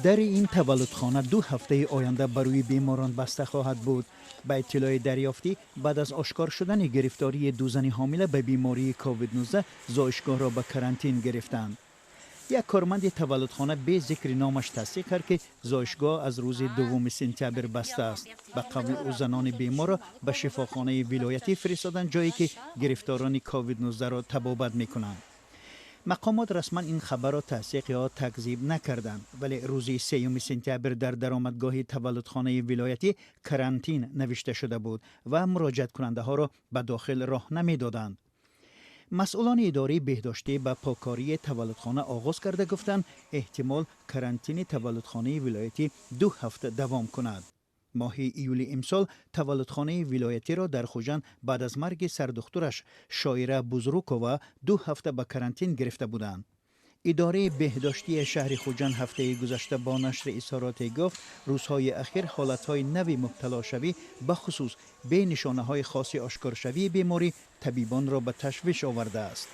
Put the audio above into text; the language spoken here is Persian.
در این تولدخانه 2 هفته آینده برای بیماران بسته خواهد بود. به اطلاع دریافتی بعد از آشکار شدن گرفتاری 2 زن حامله به بیماری کووید 19 زایشگاه را به کرانتین گرفتند. یک کارمند تولدخانه به ذکر نامش تصدیق کرد که زایشگاه از روز 2 سپتامبر بسته است. به قول او زنان بیمار را به شفاخانه ولایتی فرستادند، جایی که گرفتاران کووید 19 را طبابت میکنند. مقامات رسما این خبر را تصدیق یا تکذیب نکردند، ولی روز 3 سپتامبر در درآمدگاه تولدخانه ولایتی کرانتین نوشته شده بود و مراجعت کننده ها را به داخل راه نمیدادند. مسئولان اداره بهداشتی به پاکاری تولدخانه آغاز کرده گفتند احتمال کرانتین تولدخانه ولایتی 2 هفته دوام کند. ماه ایول امسال تولدخانه ولایتی را در خوجند بعد از مرگ سردخترش شاعره بزرگکووا 2 هفته به کرانتین گرفته بودند. اداره بهداشتی شهر خوجند هفته گذشته با نشر اظهاراتی گفت روزهای اخیر حالتهای نوی مبتلا شوی به خصوص به نشانه های خاصی آشکار شوی بیماری طبیبان را به تشویش آورده است.